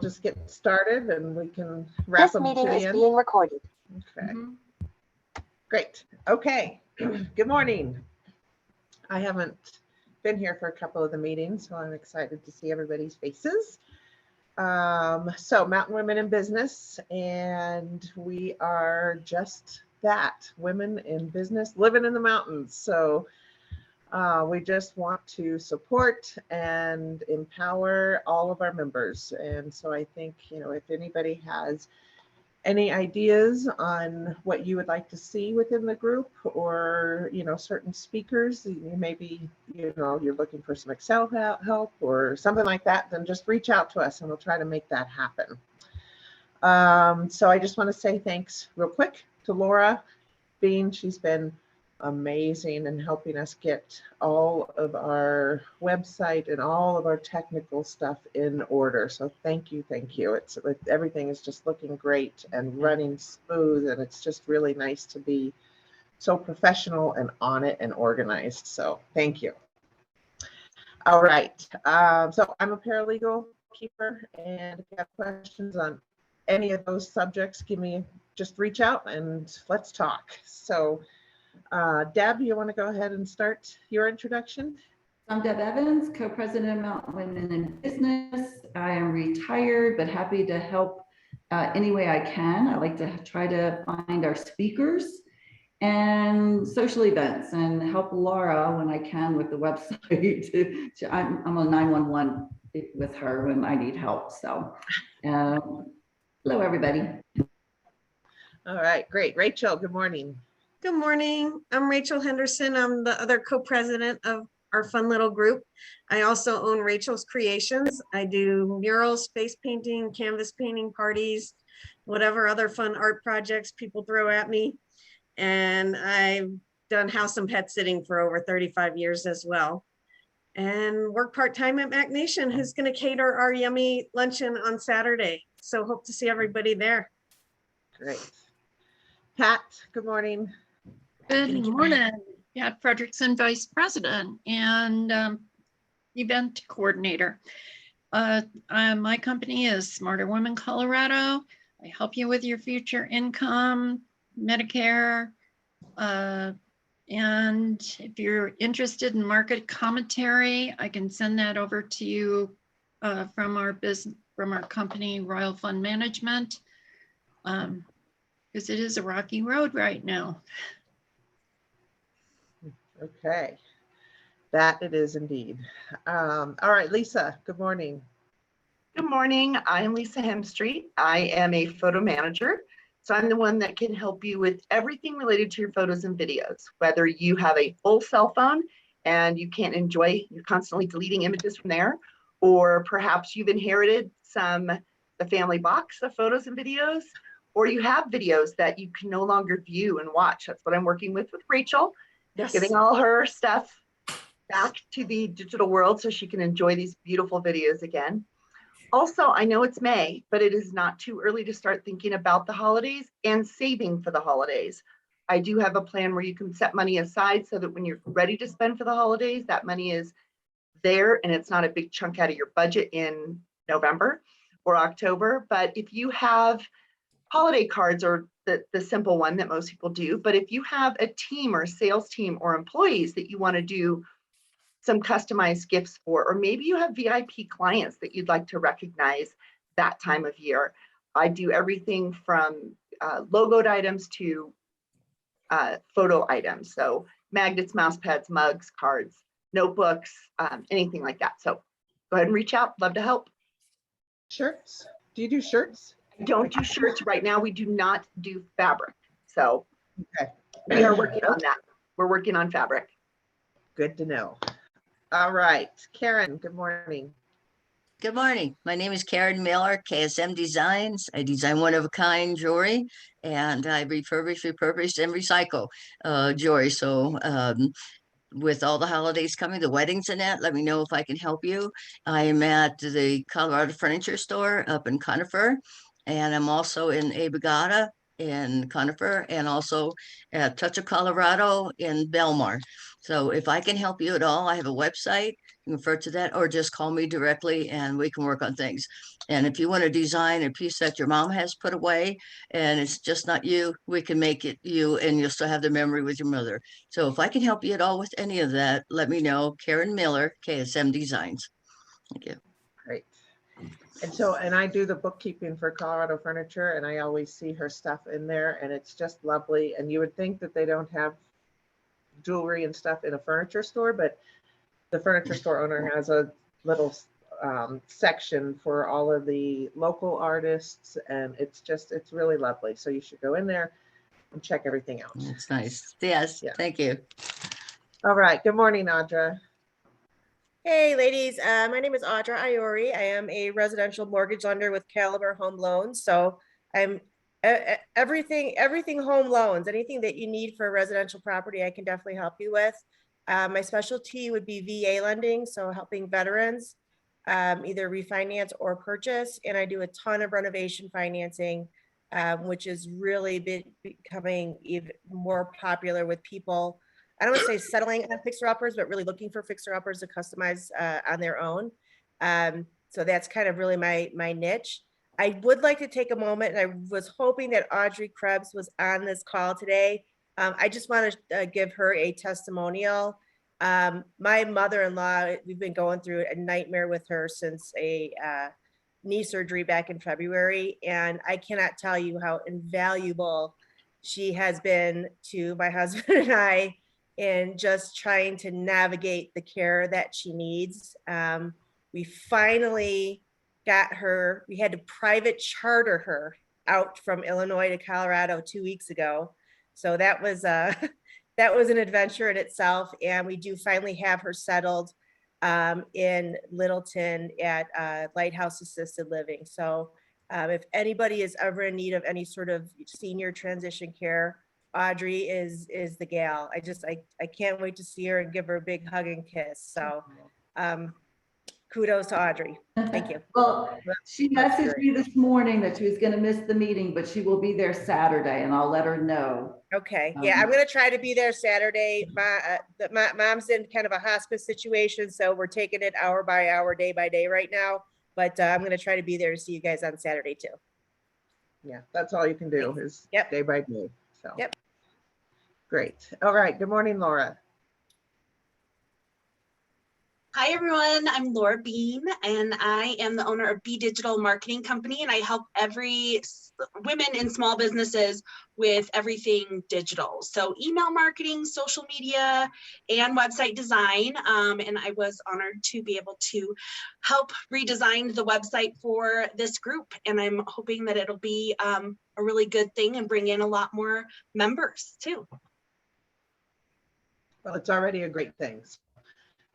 just get started and we can wrap This up meeting to the is end. being recorded. Okay. Great. Okay. Good morning. I haven't been here for a couple of the meetings, so I'm excited to see everybody's faces. So Mountain Women in Business, and we are just that, women in business living in the mountains. So we just want to support and empower all of our members. And so I think, if anybody has any ideas on what you would like to see within the group, or, certain speakers, maybe, you're looking for some Excel help or something like that, then just reach out to us and we'll try to make that happen. So I just want to say thanks real quick to Laura Bean. She's been amazing in helping us get all of our website and all of our technical stuff in order. So thank you. Everything is just looking great and running smooth, and it's just really nice to be so professional and on it and organized. So thank you. All right. So I'm a paralegal keeper, and if you have questions on any of those subjects, just reach out and let's talk. So Deb, you want to go ahead and start your introduction? I'm Deb Evans, co-president of Mountain Women in Business. I am retired, but happy to help any way I can. I like to try to find our speakers and social events and help Laura when I can with the website. I'm on 911 with her when I need help. So hello, everybody. All right, great. Rachel, good morning. Good morning. I'm Rachel Henderson. I'm the other co-president of our fun little group. I also own Rachel's Creations. I do murals, face painting, canvas painting parties, whatever other fun art projects people throw at me. And I've done house and pet sitting for over 35 years as well. And work part-time at Mac Nation, who's going to cater our yummy luncheon on Saturday. So hope to see everybody there. Great. Pat, good morning. Good morning. Pat Fredrickson, Vice President and event coordinator. My company is Smarter Women Colorado. I help you with your future income, Medicare, and if you're interested in market commentary, I can send that over to you from our company, Royal Fund Management, because it is a rocky road right now. Okay, that it is indeed. All right, Lisa, good morning. Good morning. I'm Lisa Hemstreet. I am a photo manager. So I'm the one that can help you with everything related to your photos and videos, whether you have a full cell phone and you can't enjoy, you're constantly deleting images from there, or perhaps you've inherited the family box of photos and videos, or you have videos that you can no longer view and watch. That's what I'm working with Rachel. Yes. Getting all her stuff back to the digital world so she can enjoy these beautiful videos again. Also, I know it's May, but it is not too early to start thinking about the holidays and saving for the holidays. I do have a plan where you can set money aside so that when you're ready to spend for the holidays, that money is there and it's not a big chunk out of your budget in November or October. But if you have holiday cards, or the simple one that most people do, but if you have a team or a sales team or employees that you want to do some customized gifts for, or maybe you have VIP clients that you'd like to recognize that time of year. I do everything from logoed items to photo items. So magnets, mouse pads, mugs, cards, notebooks, anything like that. So go ahead and reach out. Love to help. Shirts? Do you do shirts? I don't do shirts right now. We do not do fabric. So Okay. we are working on that. We're working on fabric. Good to know. All right, Karen, good morning. Good morning. My name is Karen Miller, KSM Designs. I design one-of-a-kind jewelry, and I refurbish, repurpose, and recycle jewelry. So with all the holidays coming, the weddings and that, let me know if I can help you. I am at the Colorado Furniture Store up in Conifer, and I'm also in Abogata in Conifer, and also at Touch of Colorado in Belmar. So if I can help you at all, I have a website, refer to that, or just call me directly and we can work on things. And if you want to design a piece that your mom has put away and it's just not you, we can make it you and you'll still have the memory with your mother. So if I can help you at all with any of that, let me know. Karen Miller, KSM Designs. Thank you. Great. And I do the bookkeeping for Colorado Furniture, and I always see her stuff in there, and it's just lovely. And you would think that they don't have jewelry and stuff in a furniture store, but the furniture store owner has a little section for all of the local artists, and it's really lovely. So you should go in there and check everything out. That's nice. Yes, Yeah. thank you. All right. Good morning, Audra. Hey, ladies. My name is Audra Ayori. I am a residential mortgage lender with Caliber Home Loans. So I'm everything home loans, anything that you need for a residential property, I can definitely help you with. My specialty would be VA lending, so helping veterans either refinance or purchase. And I do a ton of renovation financing, which is really becoming even more popular with people. I don't want to say settling on fixer-uppers, but really looking for fixer-uppers to customize on their own. So that's kind of really my niche. I would like to take a moment, and I was hoping that Audrey Krebs was on this call today. I just want to give her a testimonial. My mother-in-law, we've been going through a nightmare with her since a knee surgery back in February, and I cannot tell you how invaluable she has been to my husband and I in just trying to navigate the care that she needs. We finally got her, we had to private charter her out from Illinois to Colorado 2 weeks ago. So that was that was an adventure in itself. And we do finally have her settled in Littleton at Lighthouse Assisted Living. So if anybody is ever in need of any sort of senior transition care, Audrey is the gal. I can't wait to see her and give her a big hug and kiss. So kudos to Audrey. Thank you. Well, she messaged me this morning that she was going to miss the meeting, but she will be there Saturday, and I'll let her know. Okay. Yeah, I'm going to try to be there Saturday. My mom's in kind of a hospice situation, so we're taking it hour by hour, day by day right now. But I'm going to try to be there to see you guys on Saturday too. Yeah, that's all you can do is day by day. So. Yep. Great. All right. Good morning, Laura. Hi, everyone. I'm Laura Bean, and I am the owner of B Digital Marketing Company, and I help women in small businesses with everything digital. So email marketing, social media, and website design. And I was honored to be able to help redesign the website for this group. And I'm hoping that it'll be a really good thing and bring in a lot more members too. Well, it's already a great thing.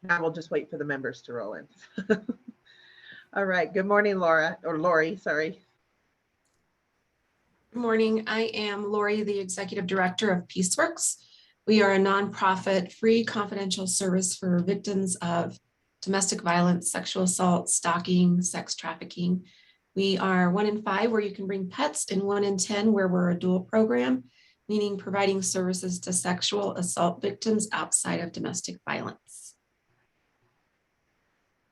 Now we'll just wait for the members to roll in. All right. Good morning, Laura, or Lori, sorry. Good morning. I am Lori, the Executive Director of Peaceworks. We are a nonprofit, free, confidential service for victims of domestic violence, sexual assault, stalking, sex trafficking. We are 1 in 5 where you can bring pets, and 1 in 10 where we're a dual program, meaning providing services to sexual assault victims outside of domestic violence.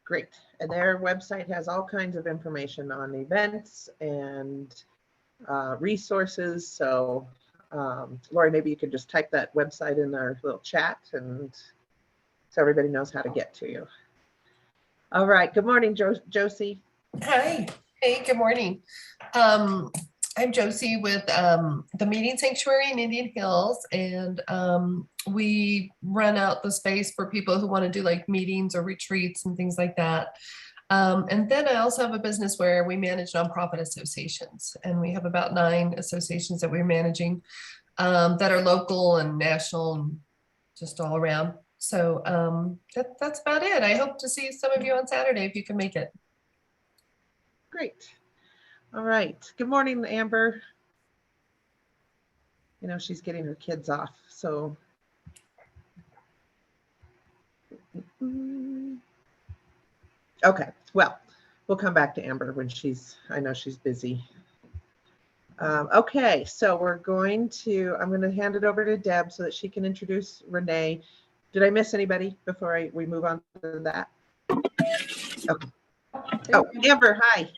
Great. And their website has all kinds of information on events and resources. So Lori, maybe you could just type that website in our little chat and so everybody knows how to get to you. All right. Good morning, Josie. Hi. Hey, good morning. I'm Josie with the Meeting Sanctuary in Indian Hills, and we rent out the space for people who want to do like meetings or retreats and things like that. And then I also have a business where we manage nonprofit associations, and we have about 9 associations that we're managing that are local and national and just all around. So that's about it. I hope to see some of you on Saturday if you can make it. Great. All right. Good morning, Amber. You know, she's getting her kids off, so. Okay, well, we'll come back to Amber when I know she's busy. Okay, so I'm going to hand it over to Deb so that she can introduce Renee. Did I miss anybody before we move on to that? Okay. Oh, Amber, hi.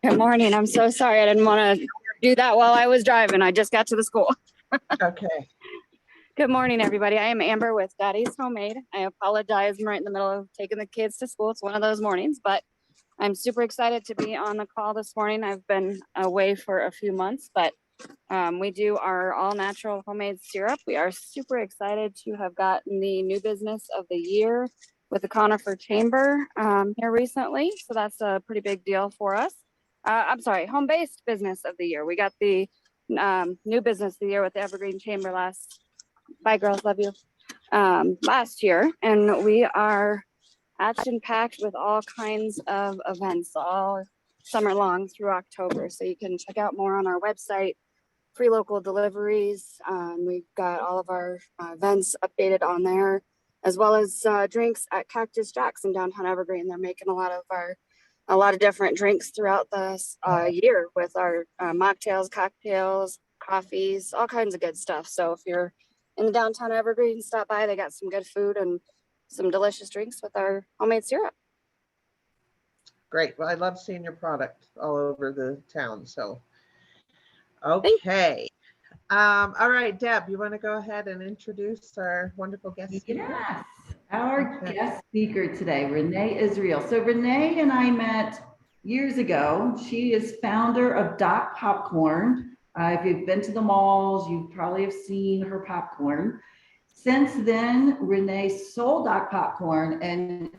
Good morning. I'm so sorry. I didn't want to do that while I was driving. I just got to the school. Okay. Good morning, everybody. I am Amber with Daddy's Homemade. I apologize. I'm right in the middle of taking the kids to school. It's one of those mornings, but I'm super excited to be on the call this morning. I've been away for a few months, but we do our all natural homemade syrup. We are super excited to have gotten the new business of the year with the Conifer Chamber here recently. So that's a pretty big deal for us. I'm sorry, home-based business of the year. We got the new business of the year with the Evergreen Chamber bye girls, love you, last year. And we are action-packed with all kinds of events all summer long through October. So you can check out more on our website, free local deliveries. We've got all of our events updated on there, as well as drinks at Cactus Jack's in downtown Evergreen. They're making a lot of different drinks throughout the year with our mocktails, cocktails, coffees, all kinds of good stuff. So if you're in the downtown Evergreen, stop by. They got some good food and some delicious drinks with our homemade syrup. Great. Well, I love seeing your product all over the town. So, okay. All right, Deb, you want to go ahead and introduce our wonderful guest speaker? Yes, our guest speaker today, Renee Israel. So Renee and I met years ago. She is founder of Doc Popcorn. If you've been to the malls, you probably have seen her popcorn. Since then, Renee sold Doc Popcorn, and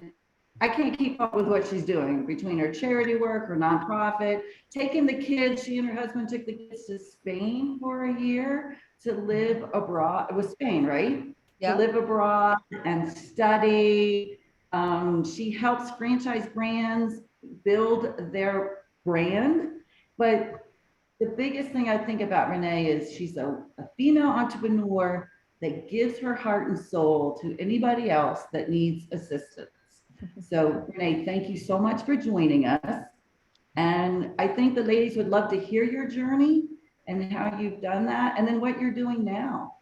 I can't keep up with what she's doing between her charity work, her nonprofit, taking the kids. She and her husband took the kids to Spain for a year to live abroad. It was Spain, right? Yeah. To live abroad and study. She helps franchise brands build their brand. But the biggest thing I think about Renee is she's a female entrepreneur that gives her heart and soul to anybody else that needs assistance. So Renee, thank you so much for joining us. And I think the ladies would love to hear your journey and how you've done that, and then what you're doing now.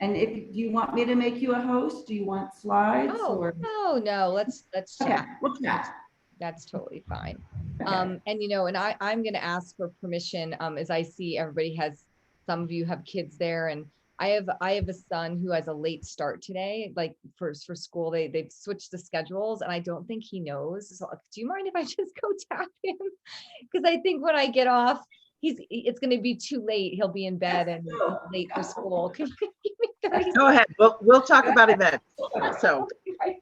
And if you want me to make you a host, do you want slides? No, let's chat. We'll chat. That's totally fine. Okay. And I'm going to ask for permission as I see everybody some of you have kids there, and I have a son who has a late start today, like for school. They've switched the schedules, and I don't think he knows. So do you mind if I just go tap him? Because I think when I get off, it's going to be too late. He'll be in bed and late for school. Can you give me 30 Go ahead. We'll talk about events. So,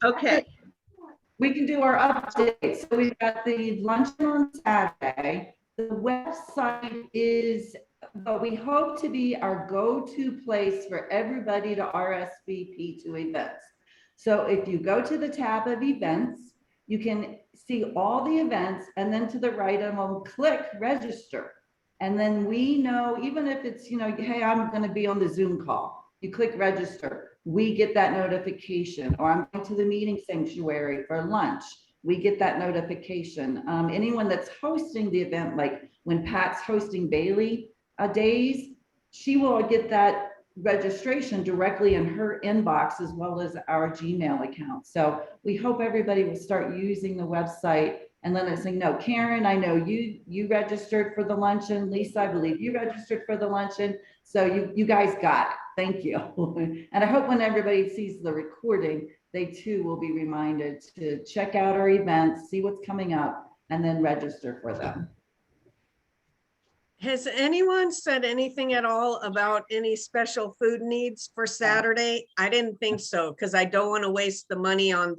okay. We can do our updates. So we've got the luncheon on Saturday. The website is what we hope to be our go-to place for everybody to RSVP to events. So if you go to the tab of events, you can see all the events, and then to the right of them, click register. And then we know, even if it's, hey, I'm going to be on the Zoom call, you click register, we get that notification. Or I'm going to the meeting sanctuary for lunch, we get that notification. Anyone that's hosting the event, like when Pat's hosting Bailey days, she will get that registration directly in her inbox, as well as our Gmail account. So we hope everybody will start using the website and let us know. Karen, I know you registered for the luncheon. Lisa, I believe you registered for the luncheon. So you guys got it. Thank you. And I hope when everybody sees the recording, they too will be reminded to check out our events, see what's coming up, and then register for them. Has anyone said anything at all about any special food needs for Saturday? I didn't think so, because I don't want to waste the money and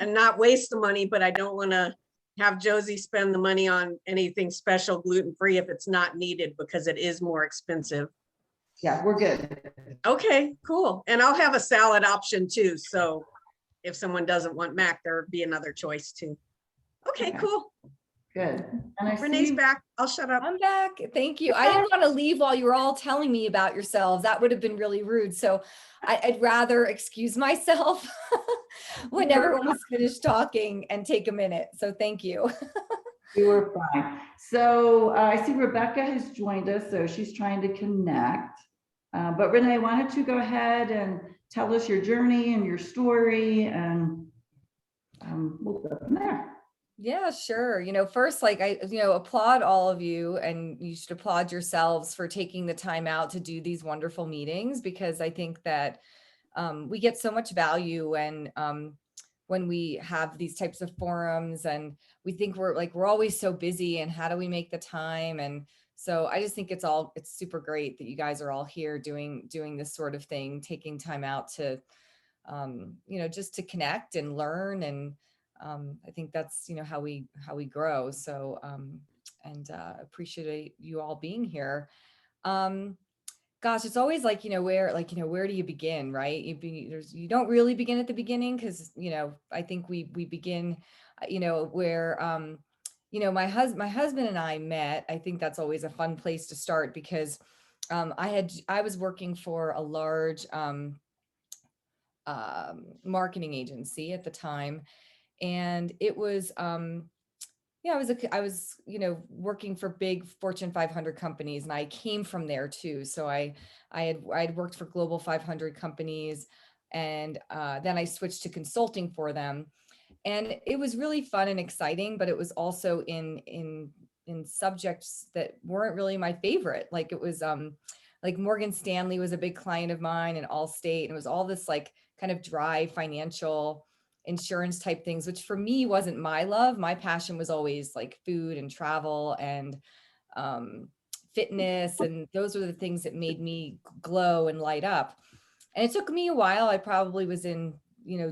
not waste the money, but I don't want to have Josie spend the money on anything special gluten-free if it's not needed, because it is more expensive. Yeah, we're good. Okay, cool. And I'll have a salad option too. So if someone doesn't want mac, there'd be another choice too. Okay, cool. Good. And Renee's back. I'll shut up. I'm back. Thank you. I didn't want to leave while you were all telling me about yourselves. That would have been really rude. So I'd rather excuse myself when everyone was finished talking and take a minute. So thank you. You were fine. So I see Rebecca has joined us, so she's trying to connect. But Renee, why don't you go ahead and tell us your journey and your story and we'll go from there. Yeah, sure. First, like I, applaud all of you, and you should applaud yourselves for taking the time out to do these wonderful meetings, because I think that we get so much value when we have these types of forums, and we think we're always so busy, and how do we make the time? And so I just think it's super great that you guys are all here doing this sort of thing, taking time out to, just to connect and learn. And I think that's, how we grow. So, appreciate you all being here. Gosh, it's always like, where do you begin, right? You don't really begin at the beginning, because, I think we begin, where, my husband and I met. I think that's always a fun place to start, because I was working for a large marketing agency at the time, and it was I was working for big Fortune 500 companies, and I came from there too. So I had worked for global 500 companies, and then I switched to consulting for them, and it was really fun and exciting. But it was also in subjects that weren't really my favorite. Like it was like Morgan Stanley was a big client of mine, and Allstate, and it was all this like kind of dry financial insurance type things, which for me wasn't my love. My passion was always like food and travel and fitness, and those were the things that made me glow and light up. And it took me a while. I probably was in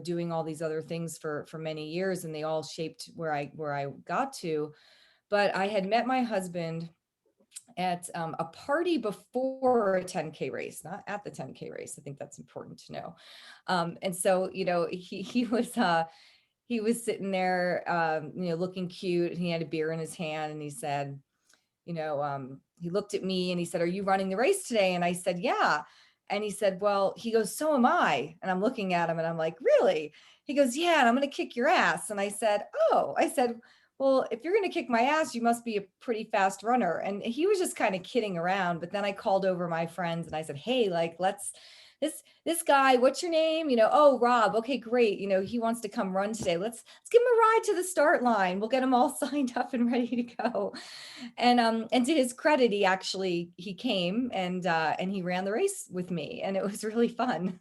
doing all these other things for many years, and they all shaped where I got to. But I had met my husband at a party before a 10K race, not at the 10K race. I think that's important to know. And so, he was sitting there, looking cute, and he had a beer in his hand, and he said, he looked at me and he said, "Are you running the race today?" And I said, "Yeah." And he said, "Well," he goes, "So am I." And I'm looking at him and I'm like, "Really?" He goes, "Yeah, and I'm going to kick your ass." And I said, "Oh," I said, "Well, if you're going to kick my ass, you must be a pretty fast runner." And he was just kind of kidding around. But then I called over my friends and I said, "Hey, like, this guy, what's your name? Oh, Rob. Okay, great. He wants to come run today. Let's give him a ride to the start line. We'll get him all signed up and ready to go." And to his credit, he came and he ran the race with me, and it was really fun.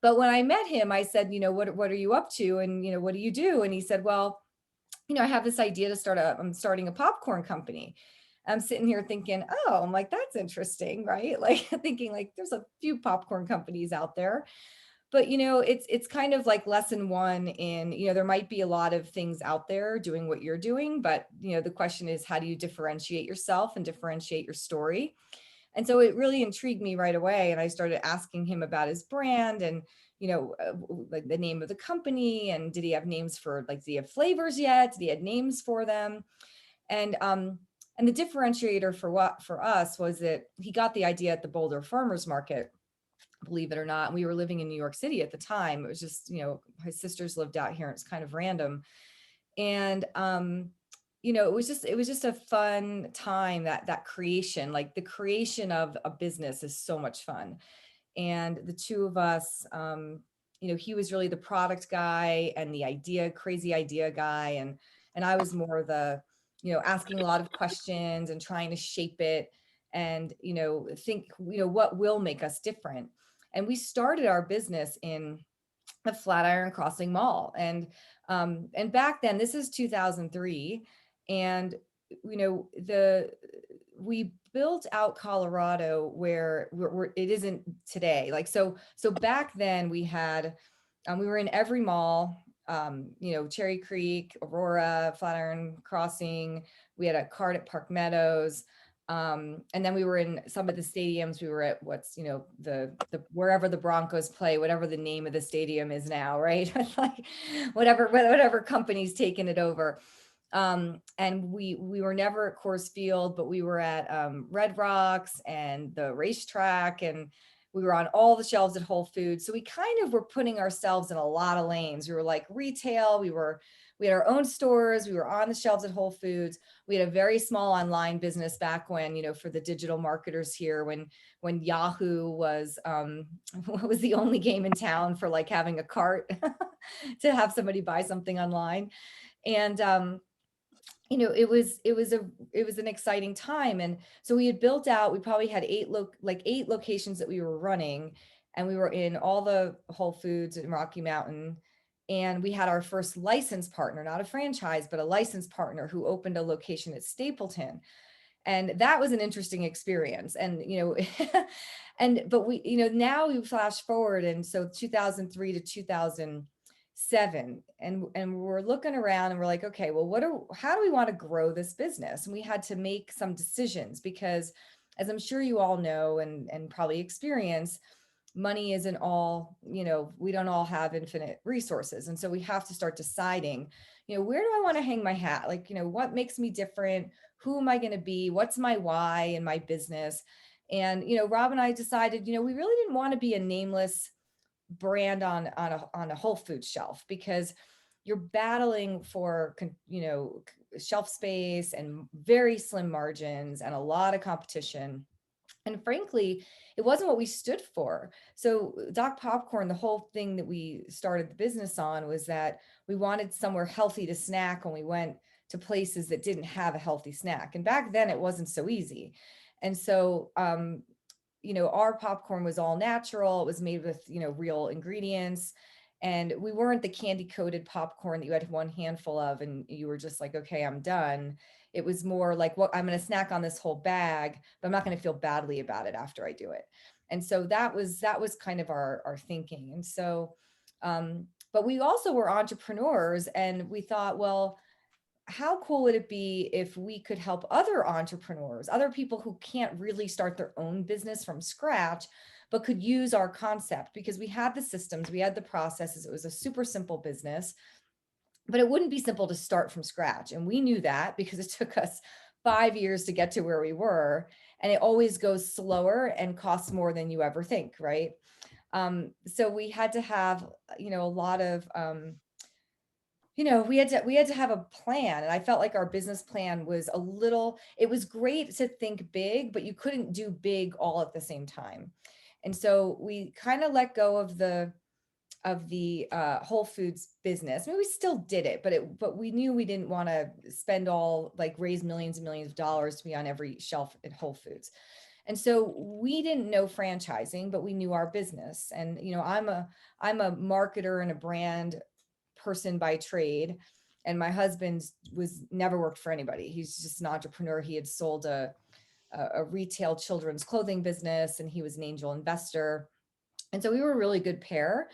But when I met him, I said, "What are you up to? And, what do you do?" And he said, "Well, I have this idea to I'm starting a popcorn company." I'm sitting here thinking, oh, I'm like, that's interesting, right? Like thinking like there's a few popcorn companies out there, but it's kind of like lesson one in, there might be a lot of things out there doing what you're doing, but the question is, how do you differentiate yourself and differentiate your story? And so it really intrigued me right away. And I started asking him about his brand and, like the name of the company, and did he have names for, like, did he have flavors yet? Did he have names for them? And the differentiator for us was that he got the idea at the Boulder Farmers Market, believe it or not. We were living in New York City at the time. It was just, his sisters lived out here, and it's kind of random. And it was just a fun time, that creation, like the creation of a business is so much fun. And the two of us, he was really the product guy and the crazy idea guy. And I was more the, asking a lot of questions and trying to shape it and, think, what will make us different. And we started our business in the Flatiron Crossing Mall. And back then, this is 2003. And, we built out Colorado where it isn't today. Like, so back then we had, we were in every mall, Cherry Creek, Aurora, Flatiron Crossing. We had a cart at Park Meadows. And then we were in some of the stadiums. We were at what's, the wherever the Broncos play, whatever the name of the stadium is now, right? Like whatever company's taken it over. And we were never at Coors Field, but we were at Red Rocks and the racetrack, and we were on all the shelves at Whole Foods. So we kind of were putting ourselves in a lot of lanes. We were like retail, we were we had our own stores. We were on the shelves at Whole Foods. We had a very small online business back when, you know, for the digital marketers here, when Yahoo was was the only game in town for like having a cart to have somebody buy something online. And you know, it was an exciting time. And so we had built out, we probably had 8 locations that we were running, and we were in all the Whole Foods in Rocky Mountain. And we had our first license partner, not a franchise, but a license partner who opened a location at Stapleton. And that was an interesting experience. And, you know, but we, you know, now we flash forward. And so 2003 to 2007, and we're looking around and we're like, okay, well, how do we want to grow this business? And we had to make some decisions because, as I'm sure you all know, and probably experience, money isn't all, you know, we don't all have infinite resources. And so we have to start deciding, you know, where do I want to hang my hat? Like, you know, what makes me different? Who am I going to be? What's my why in my business? And, you know, Rob and I decided, you know, we really didn't want to be a nameless brand on a Whole Foods shelf, because you're battling for, you know, shelf space and very slim margins and a lot of competition. And frankly, it wasn't what we stood for. So Doc Popcorn, the whole thing that we started the business on was that we wanted somewhere healthy to snack when we went to places that didn't have a healthy snack. And back then it wasn't so easy. And so, you know, our popcorn was all natural. It was made with, you know, real ingredients. And we weren't the candy coated popcorn that you had one handful of and you were just like, okay, I'm done. It was more like, well, I'm going to snack on this whole bag, but I'm not going to feel badly about it after I do it. And so that was kind of our thinking. And so, but we also were entrepreneurs, and we thought, well, how cool would it be if we could help other entrepreneurs, other people who can't really start their own business from scratch, but could use our concept, because we had the systems, we had the processes. It was a super simple business, but it wouldn't be simple to start from scratch. And we knew that because it took us 5 years to get to where we were. And it always goes slower and costs more than you ever think, right? So we had to have, you know, a lot of, you know, we had to have a plan. And I felt like our business plan was it was great to think big, but you couldn't do big all at the same time. And so we kind of let go of the Whole Foods business. I mean, we still did it, but we knew we didn't want to raise millions and millions of dollars to be on every shelf at Whole Foods. And so we didn't know franchising, but we knew our business. And, you know, I'm a marketer and a brand person by trade. And my husband never worked for anybody. He's just an entrepreneur. He had sold a retail children's clothing business, and he was an angel investor. And so we were a really good pair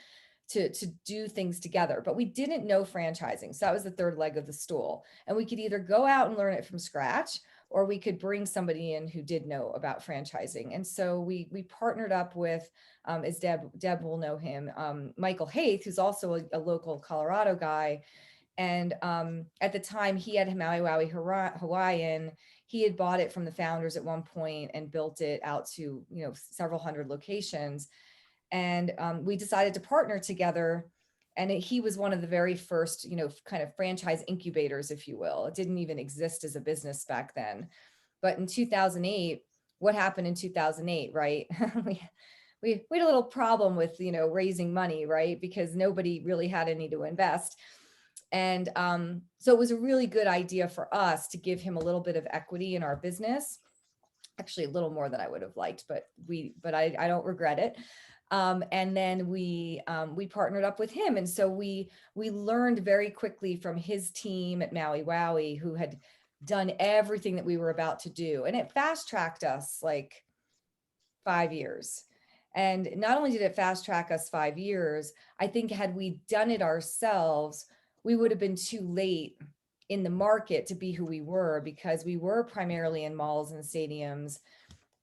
to do things together, but we didn't know franchising. So that was the third leg of the stool. And we could either go out and learn it from scratch, or we could bring somebody in who did know about franchising. And so we partnered up with, as Deb will know him, Michael Haith, who's also a local Colorado guy. And at the time he had Maui Wowie Hawaiian. He had bought it from the founders at one point and built it out to, you know, several hundred locations. And we decided to partner together. And he was one of the very first, you know, kind of franchise incubators, if you will. It didn't even exist as a business back then. But in 2008, what happened in 2008, right? we had a little problem with, you know, raising money, right? Because nobody really had any to invest. And so it was a really good idea for us to give him a little bit of equity in our business. Actually, a little more than I would have liked, but I don't regret it. And then we partnered up with him. And so we learned very quickly from his team at Maui Wowie, who had done everything that we were about to do. And it fast tracked us like 5 years. And not only did it fast track us 5 years, I think had we done it ourselves, we would have been too late in the market to be who we were, because we were primarily in malls and stadiums.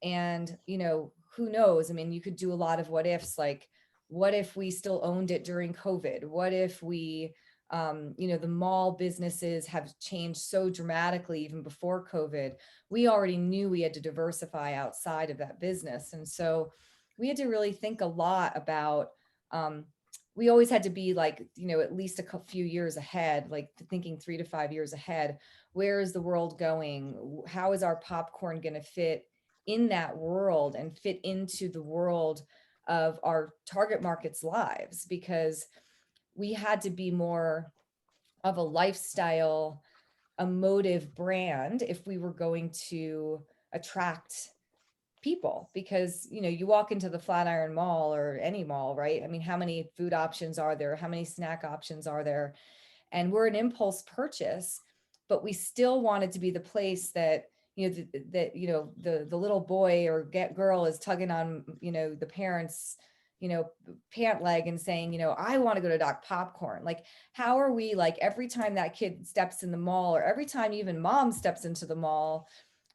And, you know, who knows? I mean, you could do a lot of what ifs, like, what if we still owned it during COVID? What if we, you know, the mall businesses have changed so dramatically even before COVID. We already knew we had to diversify outside of that business. And so we had to really think a lot about we always had to be like, at least few years ahead, like thinking 3 to 5 years ahead. Where is the world going? How is our popcorn going to fit in that world and fit into the world of our target market's lives? Because we had to be more of a lifestyle, emotive brand if we were going to attract people. Because you walk into the Flatiron Mall or any mall, right? I mean, how many food options are there? How many snack options are there? And we're an impulse purchase, but we still wanted to be the place that the little boy or girl is tugging on the parents pant leg and saying, I want to go to Doc Popcorn. Like, how are we, like, every time that kid steps in the mall, or every time even mom steps into the mall,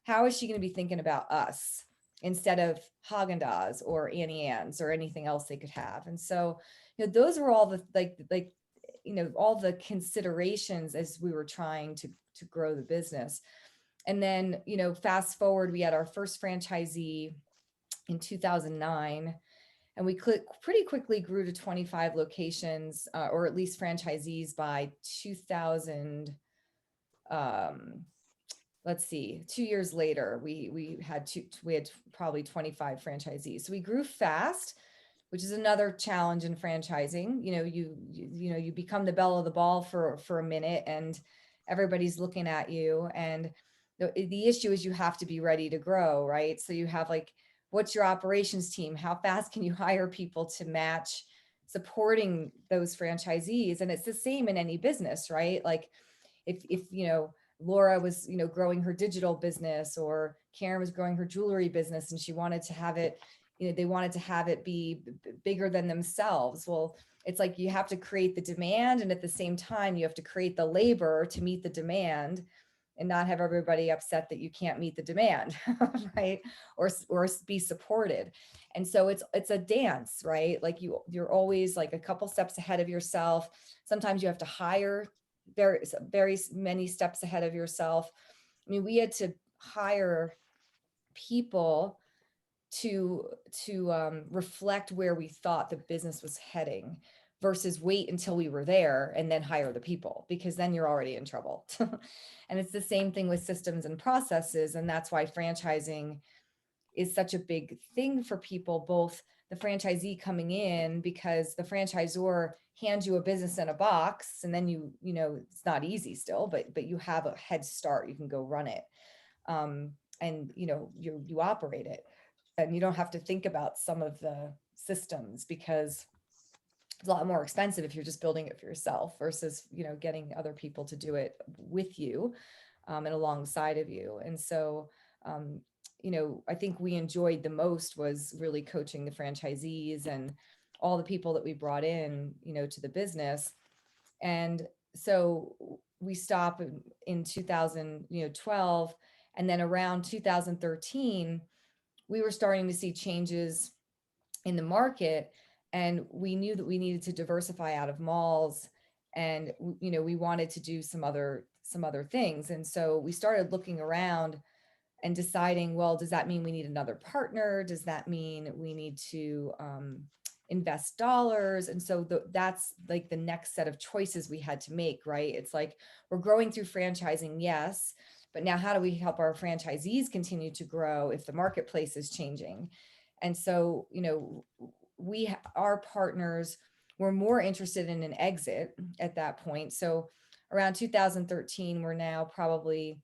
how is she going to be thinking about us instead of Haagen-Dazs or Annie Ann's or anything else they could have? And so, those were all the all the considerations as we were trying to grow the business. And then, fast forward, we had our first franchisee in 2009, and we pretty quickly grew to 25 locations, or at least franchisees by 2000. Let's see, 2 years later, we had probably 25 franchisees. So we grew fast, which is another challenge in franchising. You become the belle of the ball for a minute, and everybody's looking at you. And the issue is you have to be ready to grow, right? So you have, like, what's your operations team? How fast can you hire people to match supporting those franchisees? And it's the same in any business, right? Like, if Laura was, growing her digital business, or Karen was growing her jewelry business, and she wanted to have it, they wanted to have it be bigger than themselves. Well, it's like, you have to create the demand, and at the same time, you have to create the labor to meet the demand, and not have everybody upset that you can't meet the demand, right? Or be supported. And so it's a dance, right? Like, you're always like a couple steps ahead of yourself. Sometimes you have to hire very many steps ahead of yourself. I mean, we had to hire people to reflect where we thought the business was heading, versus wait until we were there and then hire the people, because then you're already in trouble. And it's the same thing with systems and processes. And that's why franchising is such a big thing for people, both the franchisee coming in, because the franchisor hands you a business in a box, and then it's not easy still, but you have a head start, you can go run it. And you operate it, and you don't have to think about some of the systems, because it's a lot more expensive if you're just building it for yourself, versus getting other people to do it with you and alongside of you. And so I think we enjoyed the most was really coaching the franchisees and all the people that we brought in to the business. And so we stopped in 2012, and then around 2013 we were starting to see changes in the market, and we knew that we needed to diversify out of malls, and we wanted to do some other things. And so we started looking around and deciding, well, does that mean we need another partner? Does that mean we need to invest dollars? And so that's like the next set of choices we had to make, right? It's like, we're growing through franchising, yes, but now how do we help our franchisees continue to grow if the marketplace is changing? And so, our partners were more interested in an exit at that point. So around 2013, we're now probably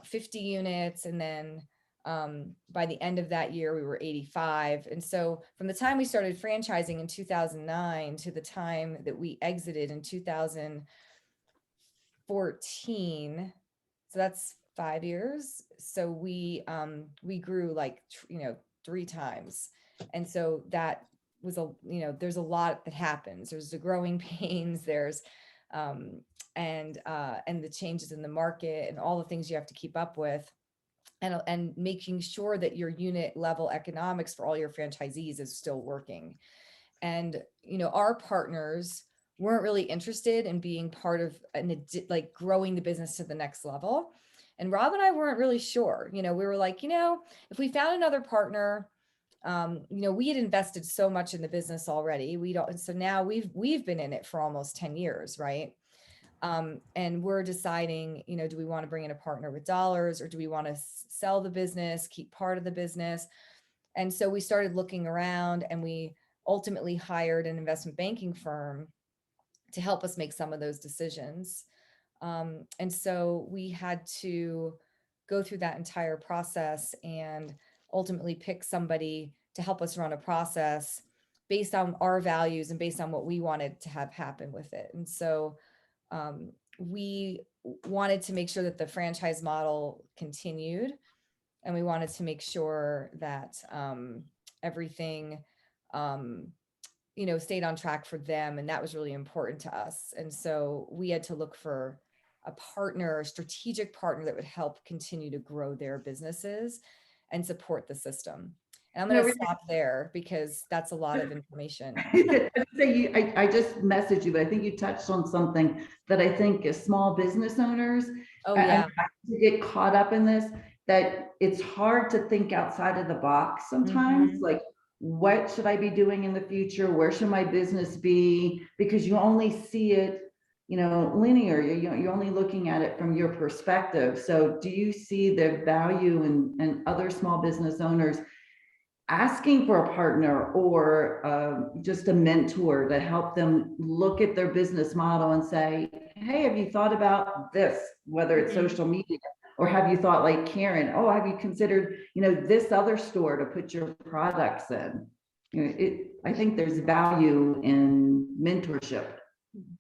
50 units. And then by the end of that year, we were 85. And so from the time we started franchising in 2009 to the time that we exited in 2014, so that's 5 years. So we grew like, 3 times. And so that was there's a lot that happens. There's the growing pains, there's and the changes in the market and all the things you have to keep up with, and making sure that your unit level economics for all your franchisees is still working. And our partners weren't really interested in being part of like growing the business to the next level. And Rob and I weren't really sure. We were like, if we found another partner we had invested so much in the business already. So now we've been in it for almost 10 years, right? And we're deciding, do we want to bring in a partner with dollars, or do we want to sell the business, keep part of the business? And so we started looking around, and we ultimately hired an investment banking firm to help us make some of those decisions. And so we had to go through that entire process and ultimately pick somebody to help us run a process based on our values and based on what we wanted to have happen with it. And so we wanted to make sure that the franchise model continued, and we wanted to make sure that everything stayed on track for them, and that was really important to us. And so we had to look for a partner, a strategic partner that would help continue to grow their businesses and support the system. And I'm going to stop there because that's a lot of information. I just messaged you, but I think you touched on something that I think as small business owners, I get caught up in this, that it's hard to think outside of the box sometimes. Like, what should I be doing in the future? Where should my business be? Because you only see it, linear. You're only looking at it from your perspective. So do you see the value in other small business owners asking for a partner or just a mentor to help them look at their business model and say, hey, have you thought about this, whether it's social media, or have you thought, like Karen, have you considered, this other store to put your products in? I think there's value in mentorship.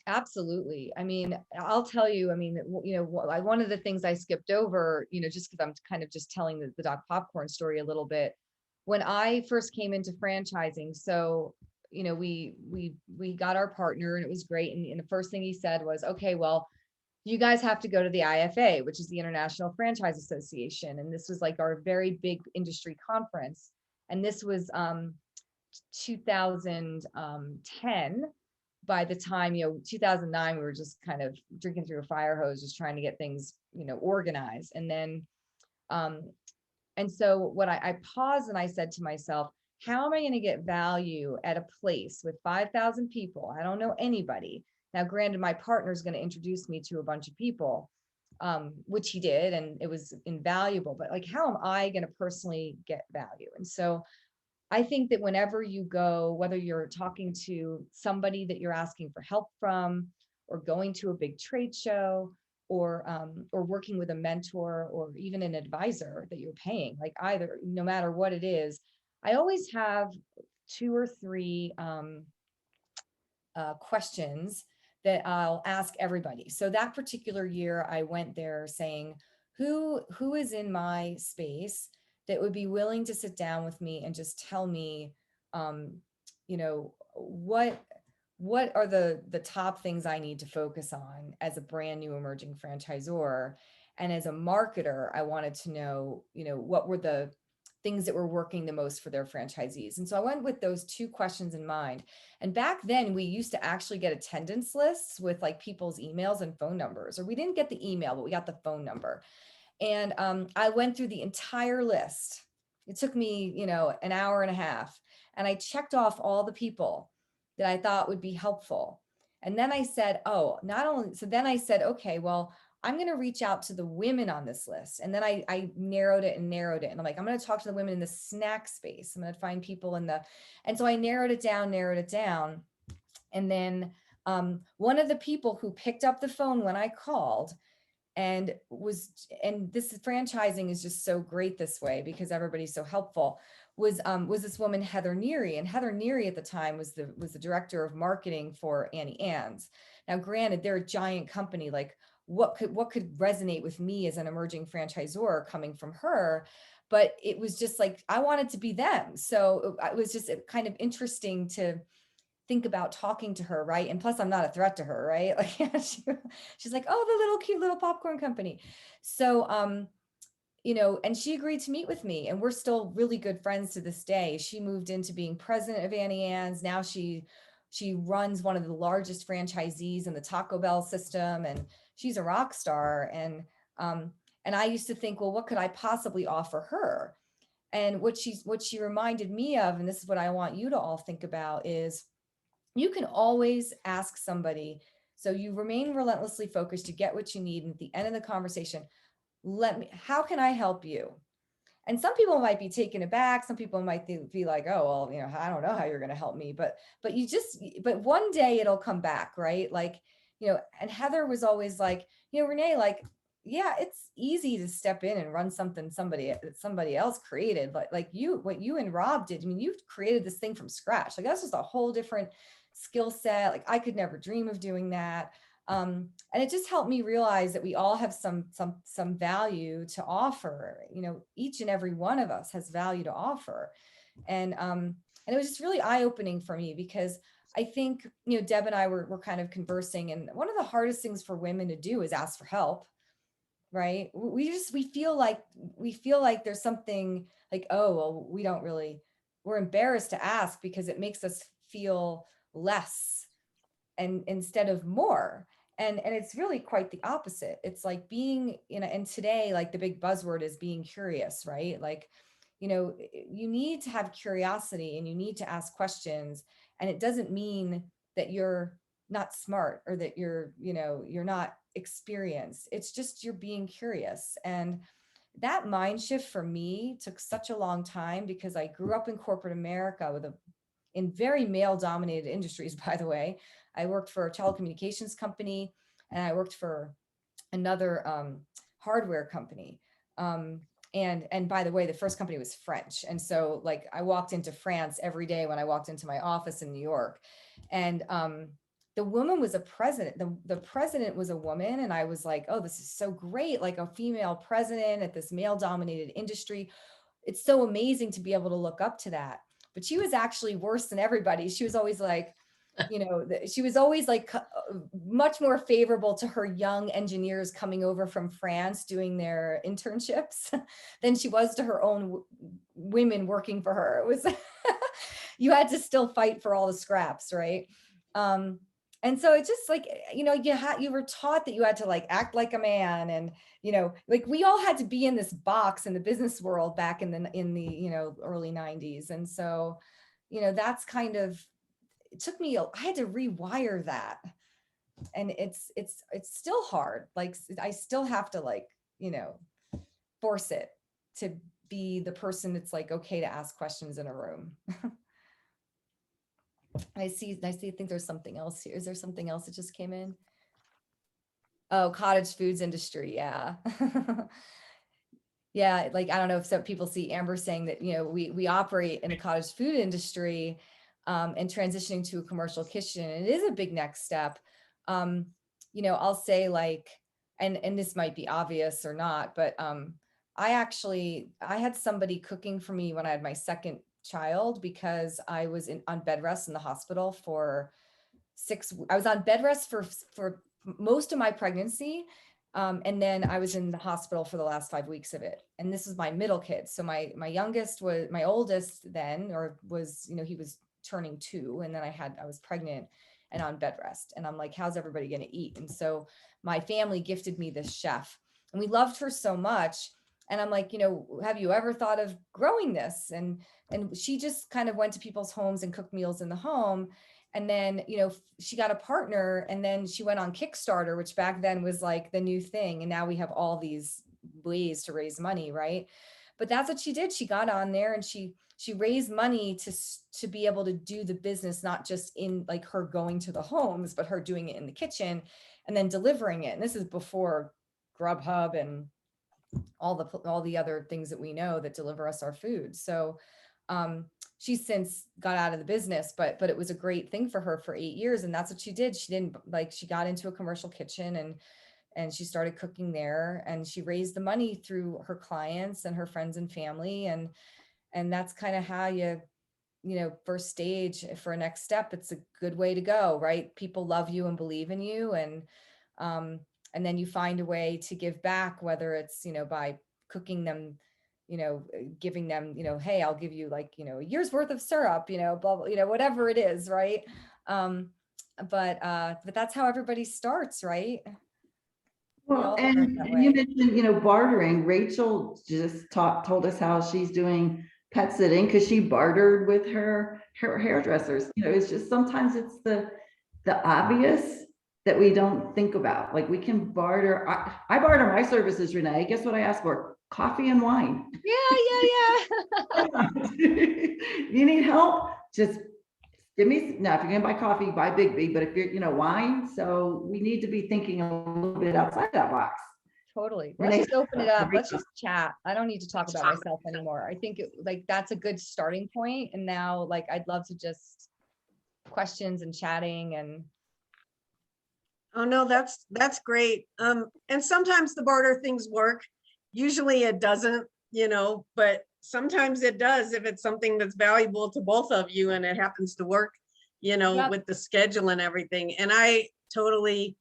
Absolutely. I mean, I'll tell you, one of the things I skipped over, just because I'm kind of just telling the Doc Popcorn story a little bit. When I first came into franchising, so, we got our partner and it was great. And the first thing he said was, okay, well, you guys have to go to the IFA, which is the International Franchise Association. And this was like our very big industry conference. And this was 2010. By the time, 2009, we were just kind of drinking through a fire hose, just trying to get things, organized. And then, and so what I paused and I said to myself, how am I going to get value at a place with 5,000 people? I don't know anybody. Now, granted, my partner is going to introduce me to a bunch of people, which he did, and it was invaluable. But like, how am I going to personally get value? And so I think that whenever you go, whether you're talking to somebody that you're asking for help from, or going to a big trade show, or working with a mentor, or even an advisor that you're paying, like either, no matter what it is, I always have 2 or 3 questions that I'll ask everybody. So that particular year, I went there saying, who is in my space that would be willing to sit down with me and just tell me, what are the top things I need to focus on as a brand new emerging franchisor? And as a marketer, I wanted to know, what were the things that were working the most for their franchisees. And so I went with those 2 questions in mind. And back then we used to actually get attendance lists with like people's emails and phone numbers, or we didn't get the email, but we got the phone number. And I went through the entire list. It took me, an hour and a half, and I checked off all the people that I thought would be helpful. And then I said, then I said, okay, well, I'm going to reach out to the women on this list. And then I narrowed it. And I'm like, I'm going to talk to the women in the snack space. I'm going to find people and so I narrowed it down. And then one of the people who picked up the phone when I called and this franchising is just so great this way because everybody's so helpful, was this woman, Heather Neary. And Heather Neary at the time was the director of marketing for Annie Ann's. Now, granted, they're a giant company. Like, what could resonate with me as an emerging franchisor coming from her? But it was just like, I wanted to be them. So it was just kind of interesting to think about talking to her, right? And plus, I'm not a threat to her, right? Like, she's like, oh, the little cute little popcorn company. So, and she agreed to meet with me, and we're still really good friends to this day. She moved into being president of Annie Ann's. Now she runs one of the largest franchisees in the Taco Bell system, and she's a rock star. And I used to think, well, what could I possibly offer her? And what she reminded me of, and this is what I want you to all think about, is you can always ask somebody. So you remain relentlessly focused, you get what you need. And at the end of the conversation, how can I help you? And some people might be taken aback. Some people might be like, oh, well, I don't know how you're going to help me, but one day it'll come back, right? Like, and Heather was always like, Renee, like, yeah, it's easy to step in and run something somebody else created, but like what you and Rob did, I mean, you've created this thing from scratch. Like that's just a whole different skill set. Like I could never dream of doing that. And it just helped me realize that we all have some value to offer. Each and every one of us has value to offer. And it was just really eye-opening for me, because I think, Deb and I were kind of conversing, and one of the hardest things for women to do is ask for help, right? We feel like there's something like, oh, well, we're embarrassed to ask because it makes us feel less and instead of more. And it's really quite the opposite. It's like being, and today, like the big buzzword is being curious, right? Like, you need to have curiosity and you need to ask questions. And it doesn't mean that you're not smart or that you're not experienced. It's just you're being curious. And that mind shift for me took such a long time, because I grew up in corporate America in very male dominated industries, by the way. I worked for a telecommunications company, and I worked for another hardware company. And by the way, the first company was French. And so like I walked into France every day when I walked into my office in New York. And the woman was a president. The president was a woman. And I was like, oh, this is so great. Like a female president at this male dominated industry. It's so amazing to be able to look up to that. But she was actually worse than everybody. She was always like, she was always like much more favorable to her young engineers coming over from France doing their internships than she was to her own women working for her. It was, you had to still fight for all the scraps, right? And so it's just like, you were taught that you had to like act like a man, and, like we all had to be in this box in the business world back in the early 90s. And so, that's kind of, it took me, I had to rewire that. And it's still hard. Like I still have to like, force it to be the person that's like, okay to ask questions in a room. I think there's something else here. Is there something else that just came in? Oh, cottage foods industry. Yeah. Yeah. Like, I don't know if some people see Amber saying that, we operate in a cottage food industry, and transitioning to a commercial kitchen. It is a big next step. I'll say like, and this might be obvious or not, but I had somebody cooking for me when I had my second child, because I was on bed rest in the hospital for I was on bed rest for most of my pregnancy. And then I was in the hospital for the last 5 weeks of it. And this was my middle kid. So my youngest was my oldest then, or was, he was turning 2. And then I was pregnant and on bed rest. And I'm like, how's everybody going to eat? And so my family gifted me this chef, and we loved her so much. And I'm like, have you ever thought of growing this? And she just kind of went to people's homes and cooked meals in the home. And then, she got a partner, and then she went on Kickstarter, which back then was like the new thing. And now we have all these ways to raise money, right? But that's what she did. She got on there and she raised money to be able to do the business, not just in like her going to the homes, but her doing it in the kitchen and then delivering it. And this is before Grubhub and all the other things that we know that deliver us our food. So she's since got out of the business, but it was a great thing for her for 8 years. And that's what she did. She got into a commercial kitchen and she started cooking there, and she raised the money through her clients and her friends and family. And that's kind of how first stage for a next step. It's a good way to go, right? People love you and believe in you. And then you find a way to give back, whether it's, by cooking them, giving them, hey, I'll give you like, a year's worth of syrup, blah, blah, whatever it is. Right. But that's how everybody starts, right? Well, all learn and that you way. mentioned, bartering. Rachel just told us how she's doing pet sitting because she bartered with her hairdressers. It's just sometimes it's the obvious that we don't think about. Like we can barter. I barter my services, Renee. Guess what I ask for? Coffee and wine. Yeah. You need help? Just give me, now if you're gonna buy coffee, buy Big B, but if you're, wine, so we need to be thinking a little bit outside that box. Totally. Let's Renee, just open it up. Let's just chat. I don't need to talk about myself anymore. I think that's a good starting point. And now like, I'd love to just questions and chatting and. Oh, no, that's great. And sometimes the barter things work. Usually it doesn't, but sometimes it does if it's something that's valuable to both of you and it happens to work, Yep. with the schedule and everything. And I totally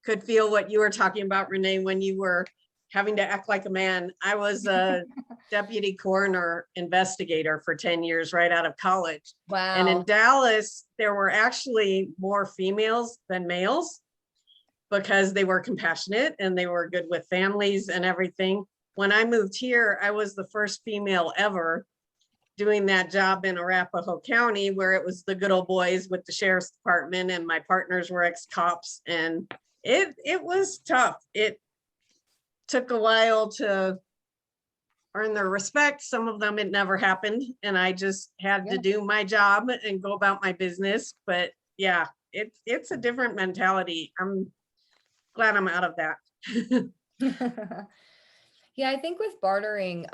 could feel what you were talking about, Renee, when you were having to act like a man. I was a deputy coroner investigator for 10 years right out of college. Wow. And in Dallas, there were actually more females than males, because they were compassionate and they were good with families and everything. When I moved here, I was the first female ever doing that job in Arapahoe County, where it was the good old boys with the sheriff's department, and my partners were ex-cops, and it was tough. It took a while to earn their respect. Some of them, it never happened, and I just had to do my job and go about my business. But yeah, it's a different mentality. I'm glad I'm out of that. Yeah, I think with bartering,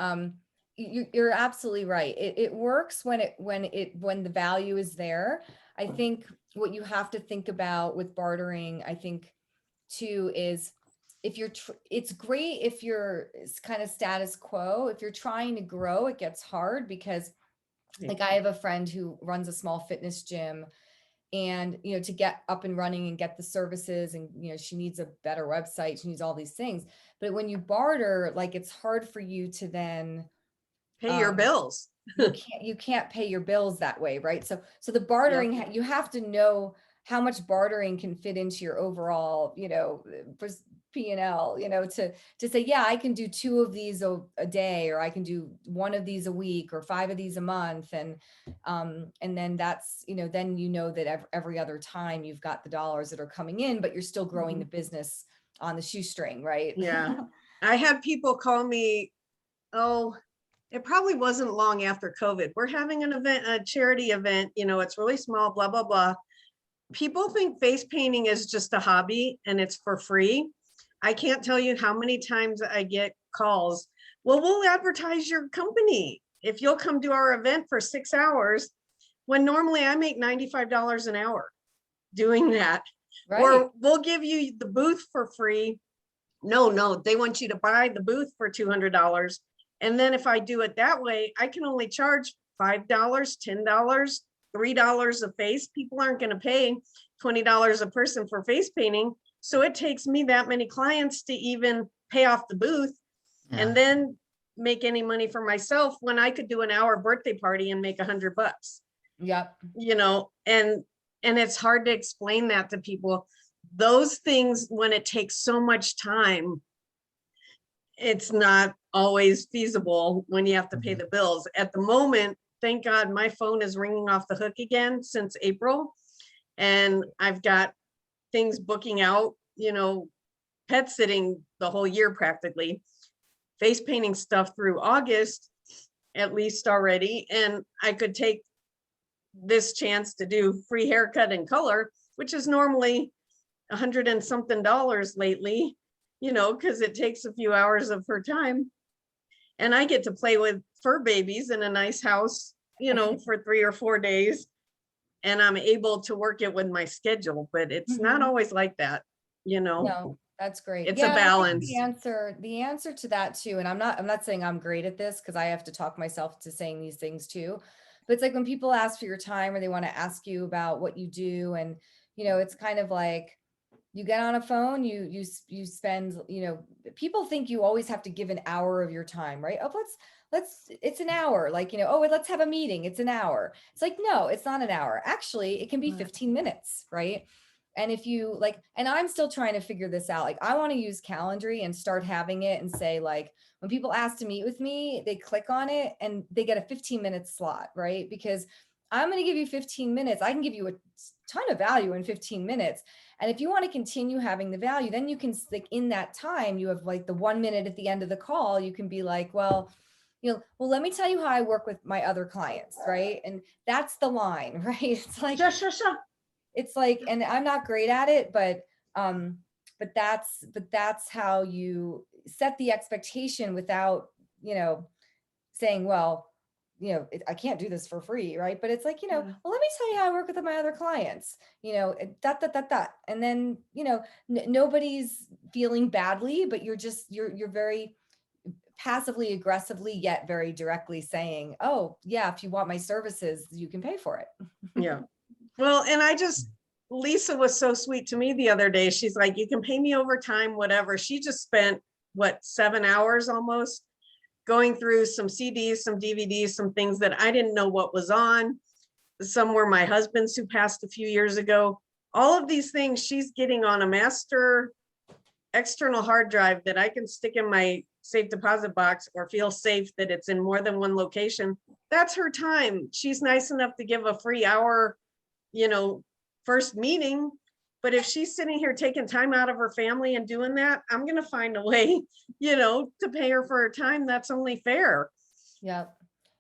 you're absolutely right. It works when the value is there. I think what you have to think about with bartering, I think too, is if it's great if it's kind of status quo. If you're trying to grow, it gets hard because like I have a friend who runs a small fitness gym, and to get up and running and get the services, and she needs a better website, she needs all these things. But when you barter, like it's hard for you to then pay your bills. you can't pay your bills that way, right? So the bartering, you have to know how much bartering can fit into your overall P&L, to say, yeah, I can do 2 of these a day, or I can do 1 of these a week, or 5 of these a month. And then that's, then that every other time you've got the dollars that are coming in, but you're still growing the business on the shoestring, right? Yeah. I had people call me, it probably wasn't long after COVID. We're having an event, a charity event, it's really small, blah, blah, blah. People think face painting is just a hobby and it's for free. I can't tell you how many times I get calls. Well, we'll advertise your company if you'll come to our event for 6 hours, when normally I make $95 an hour doing that. Right. Or we'll give you the booth for free. No, they want you to buy the booth for $200. And then if I do it that way, I can only charge $5, $10, $3 a face. People aren't going to pay $20 a person for face painting. So it takes me that many clients to even pay off the booth and then make any money for myself, when I could do an hour birthday party and make $100. Yep. And it's hard to explain that to people. Those things, when it takes so much time, it's not always feasible when you have to pay the bills. At the moment, thank God, my phone is ringing off the hook again since April. And I've got things booking out, pet sitting the whole year practically, face painting stuff through August, at least already. And I could take this chance to do free haircut and color, which is normally $100 and something lately, because it takes a few hours of her time. And I get to play with fur babies in a nice house, for 3 or 4 days. And I'm able to work it with my schedule, but it's not always like that, No, that's great. It's a balance. The answer to that too, and I'm not saying I'm great at this, because I have to talk myself to saying these things too. But it's like when people ask for your time, or they want to ask you about what you do, and it's kind of like, you get on a phone, you spend, people think you always have to give an hour of your time, right? Oh, it's an hour, like, let's have a meeting, it's an hour. It's like, no, it's not an hour. Actually, it can be 15 minutes, right? And if you like, and I'm still trying to figure this out. Like I want to use Calendly and start having it and say like, when people ask to meet with me, they click on it and they get a 15-minute slot, right? Because I'm going to give you 15 minutes. I can give you a ton of value in 15 minutes. And if you want to continue having the value, then you can, like in that time, you have like the 1 minute at the end of the call, you can be like, well, let me tell you how I work with my other clients, right? And that's the line, right? It's like, Sure. it's like, and I'm not great at it, but that's how you set the expectation without, saying, well, I can't do this for free, right? But it's like, well, let me tell you how I work with my other clients, and then, nobody's feeling badly, but you're very passively aggressively, yet very directly saying, oh yeah, if you want my services, you can pay for it. Yeah. Well, and Lisa was so sweet to me the other day. She's like, you can pay me overtime, whatever. She just spent 7 hours almost going through some CDs, some DVDs, some things that I didn't know what was on. Some were my husband's who passed a few years ago. All of these things she's getting on a master external hard drive that I can stick in my safe deposit box or feel safe that it's in more than one location. That's her time. She's nice enough to give a free hour, first meeting. But if she's sitting here taking time out of her family and doing that, I'm going to find a way, to pay her for her time. That's only fair. Yeah.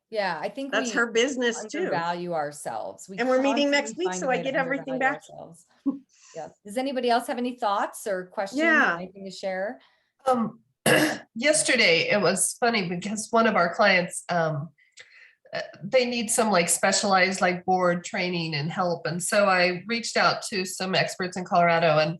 Yeah. I think that's her business too. Value ourselves. And we're meeting next week, so I get everything back. Yeah. Does anybody else have any thoughts or questions? Yeah. Or anything to share? Yesterday, it was funny because one of our clients, they need some like specialized like board training and help. And so I reached out to some experts in Colorado, and,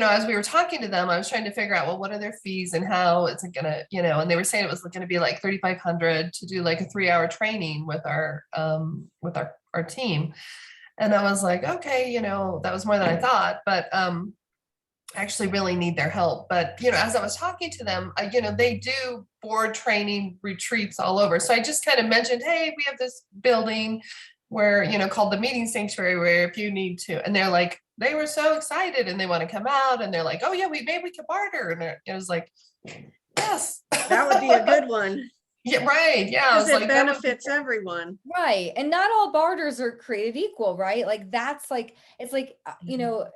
as we were talking to them, I was trying to figure out, well, what are their fees and how it's gonna, and they were saying it was going to be like $3,500 to do like a 3-hour training with our team. And I was like, okay, that was more than I thought, but, actually really need their help. But, as I was talking to them, they do board training retreats all over. So I just kind of mentioned, hey, we have this building where, called the Meeting Sanctuary, where if you need to, and they're like, they were so excited and they want to come out and they're like, oh yeah, maybe we could barter. And it was like, yes, that would be a good one. Yeah, right. Yeah. Because it benefits everyone. Right. And not all barters are created equal, right? Like that's like, it's like,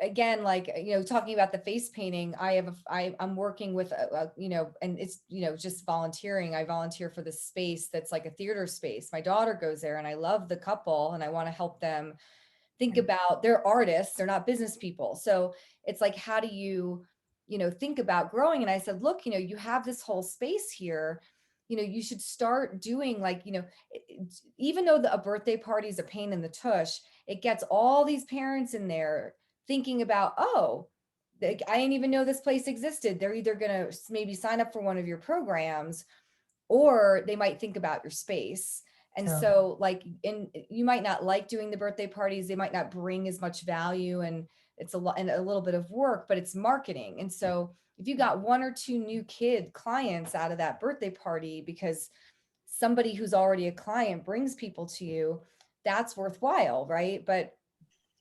again, like, talking about the face painting, I'm working with, and it's, just volunteering. I volunteer for this space that's like a theater space. My daughter goes there and I love the couple and I want to help them think about, they're artists, they're not business people. So it's like, how do you, think about growing? And I said, look, you have this whole space here. You should start doing like, even though a birthday party is a pain in the tush, it gets all these parents in there thinking about, oh, I didn't even know this place existed. They're either going to maybe sign up for one of your programs, or they might think about your space. And so like, and you might not like doing the birthday parties. They might not bring as much value, and it's a little bit of work, but it's marketing. And so if you got 1 or 2 new clients out of that birthday party, because somebody who's already a client brings people to you, that's worthwhile, right? But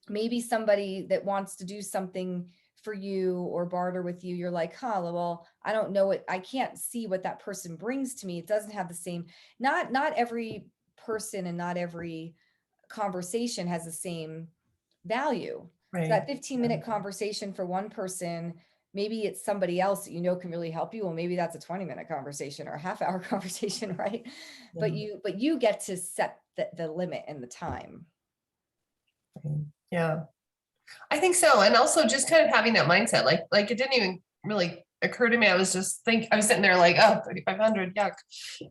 maybe somebody that wants to do something for you or barter with you, you're like, well, I don't know what, I can't see what that person brings to me. It doesn't have the same, not every person and not every conversation has the same value. Right. So that 15-minute conversation for one person, maybe it's somebody else that can really help you. Well, maybe that's a 20-minute conversation or a half-hour conversation, right? Yeah. But you get to set the limit and the time. Yeah, I think so. And also just kind of having that mindset, like it didn't even really occur to me. I was sitting there like, oh, 3,500, yuck.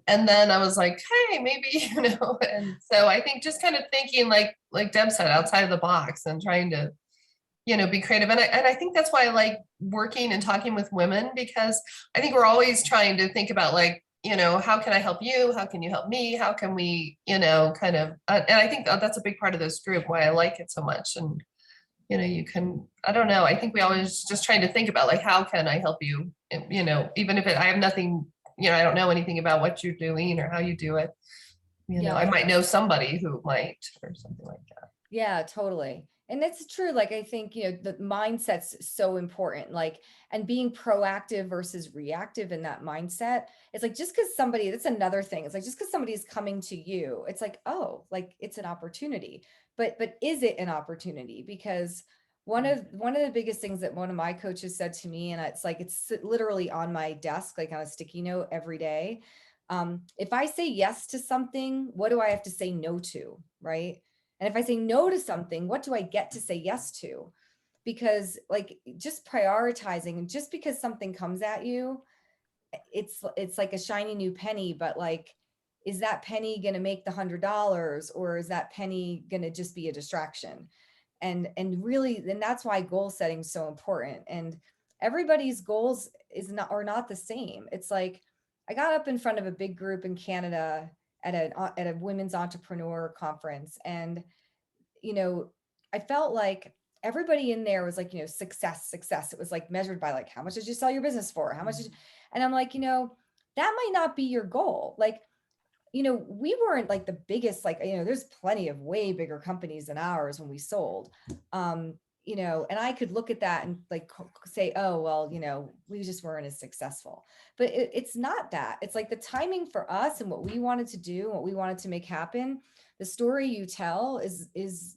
And then I was like, hey, maybe, and so I think just kind of thinking like Deb said, outside of the box and trying to, be creative. And I think that's why I like working and talking with women, because I think we're always trying to think about like, how can I help you? How can you help me? How can we, kind of, and I think that's a big part of this group, why I like it so much. And, you can, I don't know, I think we always just trying to think about like, how can I help you? Even if I have nothing, I don't know anything about what you're doing or how you do it. I might know somebody who might, or something like that. Yeah, totally. And that's true. Like, I think, the mindset's so important, like, and being proactive versus reactive in that mindset. It's like, just because somebody, that's another thing. It's like, just because somebody is coming to you, it's like, oh, like it's an opportunity, but is it an opportunity? Because one of the biggest things that one of my coaches said to me, and it's like, it's literally on my desk, like on a sticky note every day. If I say yes to something, what do I have to say no to? Right. And if I say no to something, what do I get to say yes to? Because like just prioritizing, and just because something comes at you, it's like a shiny new penny, but like, is that penny going to make the $100, or is that penny going to just be a distraction? And really, then that's why goal setting is so important. And everybody's goals are not the same. It's like, I got up in front of a big group in Canada at a women's entrepreneur conference, and I felt like everybody in there was like, success. It was like measured by like, how much did you sell your business for? How much did you, and I'm like, that might not be your goal. Like, we weren't like the biggest, like, there's plenty of way bigger companies than ours when we sold, and I could look at that and like say, oh, well, we just weren't as successful, but it's not that. It's like the timing for us and what we wanted to do, what we wanted to make happen. The story you tell is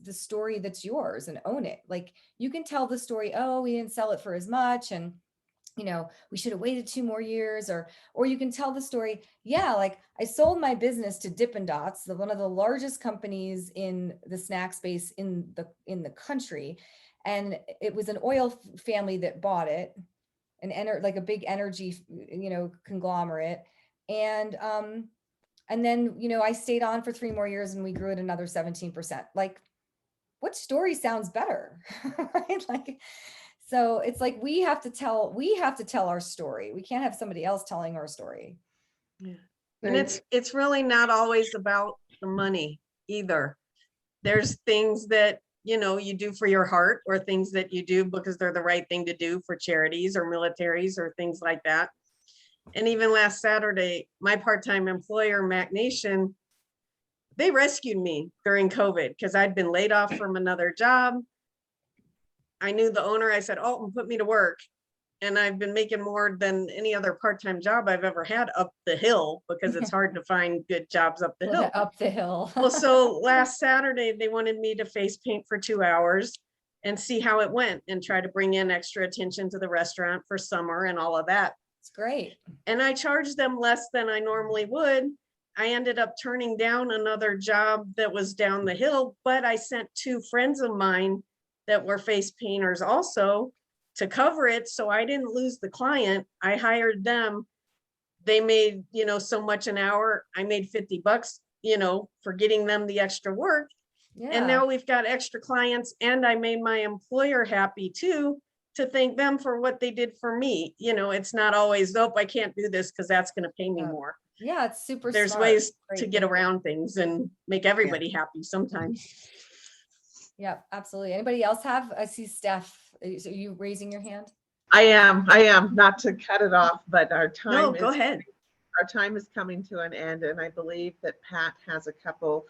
the story that's yours, and own it. Like, you can tell the story, oh, we didn't sell it for as much, and we should have waited 2 more years, or you can tell the story. Yeah. Like, I sold my business to Dippin' Dots, one of the largest companies in the snack space in the country. And it was an oil family that bought it, like a big energy, conglomerate. And then, I stayed on for 3 more years, and we grew at another 17%. Like, what story sounds better? Right? Like, so it's like, we have to tell our story. We can't have somebody else telling our story. Yeah. And it's really not always about the money either. There's things that, you do for your heart, or things that you do because they're the right thing to do for charities or militaries or things like that. And even last Saturday, my part-time employer, Mac Nation, they rescued me during COVID because I'd been laid off from another job. I knew the owner. I said, oh, put me to work. And I've been making more than any other part-time job I've ever had up the hill, because it's hard to find good jobs up the hill. Up the hill. Well, so last Saturday, they wanted me to face paint for 2 hours and see how it went, and try to bring in extra attention to the restaurant for summer and all of that. It's great. And I charged them less than I normally would. I ended up turning down another job that was down the hill, but I sent 2 friends of mine that were face painters also to cover it. So I didn't lose the client. I hired them. They made, so much an hour. I made $50, for getting them the extra work. Yeah. And now we've got extra clients, and I made my employer happy too, to thank them for what they did for me. It's not always, nope, I can't do this because that's going to pay me more. Yeah, it's super There's smart. ways Great. to get around things and make everybody happy sometimes. Yeah, absolutely. Anybody else have? I see Steph. Are you raising your hand? I am, not to cut it off, but our time. No, go ahead. Our time is coming to an end, and I believe that Pat has a couple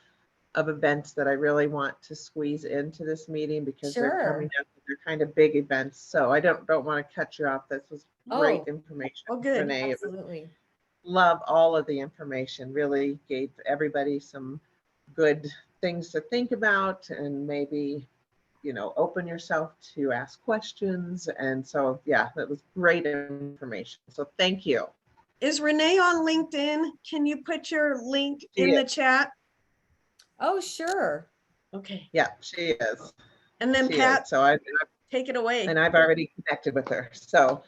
of events that I really want to squeeze into this meeting, because they're coming up. They're kind of big events, so I don't want to cut you off. This was great information. Oh, good. Renee. Absolutely. Love all of the information. Really gave everybody some good things to think about, and maybe open yourself to ask questions. And so, yeah, that was great information. So thank you. Is Renee on LinkedIn? Can you put your link in the chat? Oh, sure. Okay. Yeah, she is. And then She Pat, is. So I take it away. and I've already connected with her. So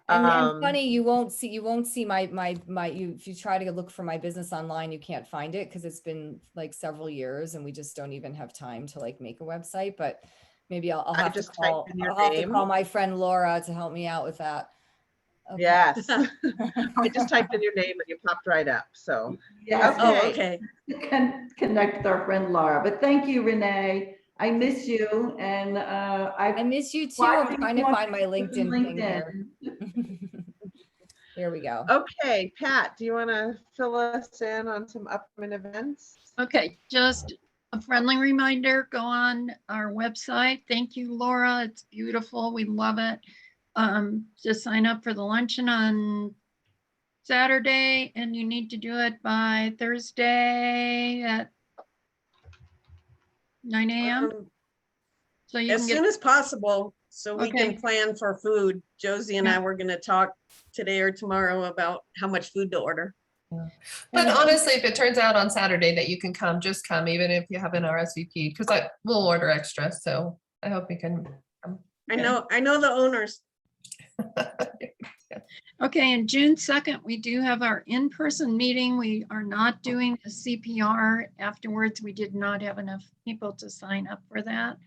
And funny, you won't see my if you try to look for my business online, you can't find it, because it's been like several years and we just don't even have time to like make a website. But maybe I'll have to call my friend Laura to help me out with that. Okay. Yes. I just typed in your name and you popped right up. So yes. Okay. Can connect with our friend Laura. But thank you, Renee. I miss you, and I miss you too. I'm trying to find my LinkedIn thing here. Here we go. Okay, Pat, do you want to fill us in on some upcoming events? Okay, just a friendly reminder, go on our website. Thank you, Laura. It's beautiful. We love it. Just sign up for the luncheon on Saturday, and you need to do it by Thursday at 9 a.m. So you As can get soon as possible, so we Okay. can plan for food. Josie and I were gonna talk today or tomorrow about how much food to order. But honestly, if it turns out on Saturday that you can come, just come, even if you have an RSVP, because we'll order extra. So I hope you can come. I know the owners. Okay, and June 2nd, we do have our in-person meeting. We are not doing a CPR afterwards. We did not have enough people to sign up for that.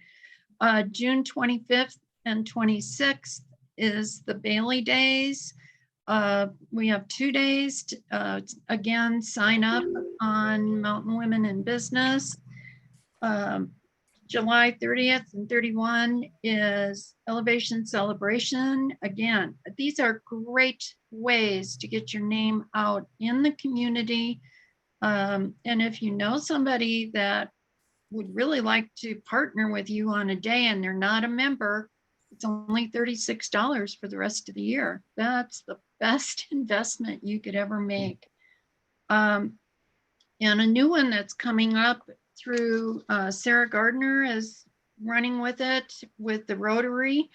June 25th and 26th is the Bailey Days. We have 2 days. Again, sign up on Mountain Women in Business. July 30th and 31 is Elevation Celebration. Again, these are great ways to get your name out in the community. And if you know somebody that would really like to partner with you on a day and they're not a member, it's only $36 for the rest of the year. That's the best investment you could ever make. And a new one that's coming up through Sarah Gardner is running with it with the Rotary,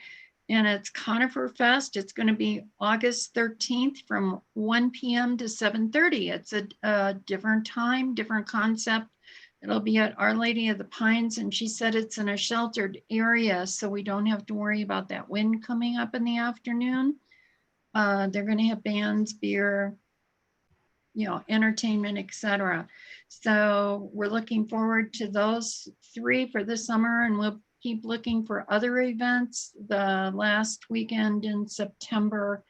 and it's Conifer Fest. It's going to be August 13th from 1 p.m. to 7:30. It's a different time, different concept. It'll be at Our Lady of the Pines, and she said it's in a sheltered area, so we don't have to worry about that wind coming up in the afternoon. They're going to have bands, beer, entertainment, etc. So we're looking forward to those 3 for the summer, and we'll keep looking for other events. The last weekend in September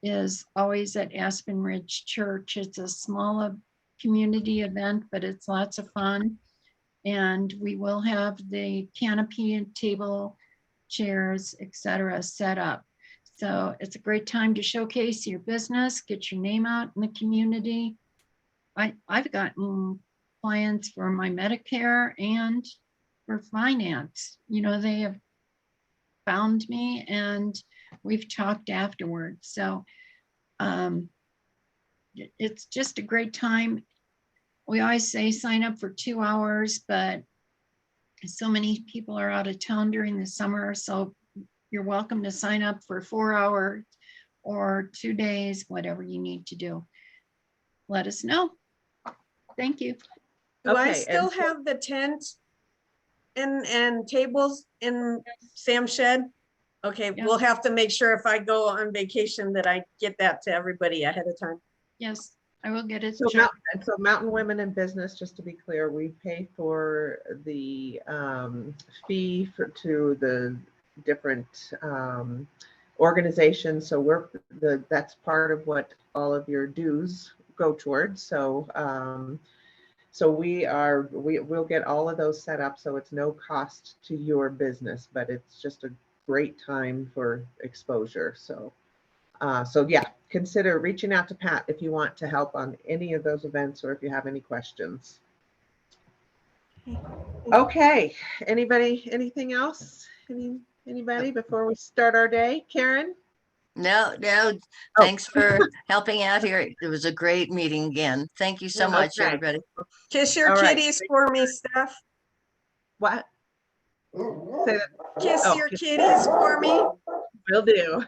is always at Aspen Ridge Church. It's a small community event, but it's lots of fun. And we will have the canopy and table, chairs, etc. set up. So it's a great time to showcase your business, get your name out in the community. I've gotten clients for my Medicare and for finance. They have found me and we've talked afterwards. So it's just a great time. We always say sign up for 2 hours, but so many people are out of town during the summer. So you're welcome to sign up for 4 hours or 2 days, whatever you need to do. Let us know. Thank you. Do I still have the tent and tables in Sam's shed? Okay, Yeah. we'll have to make sure if I go on vacation that I get that to everybody ahead of time. Yes, I will get it. So Mountain Women in Business, just to be clear, we pay for the fee to the different organizations. So that's part of what all of your dues go towards. So we'll get all of those set up, so it's no cost to your business, but it's just a great time for exposure. So yeah, consider reaching out to Pat if you want to help on any of those events or if you have any questions. Okay, anything else? Anybody before we start our day? Karen? No, thanks for helping out here. It was a great meeting again. Thank you so much, everybody. Kiss your kitties for me, Steph. What? Say that. Kiss your kitties for me. Will do.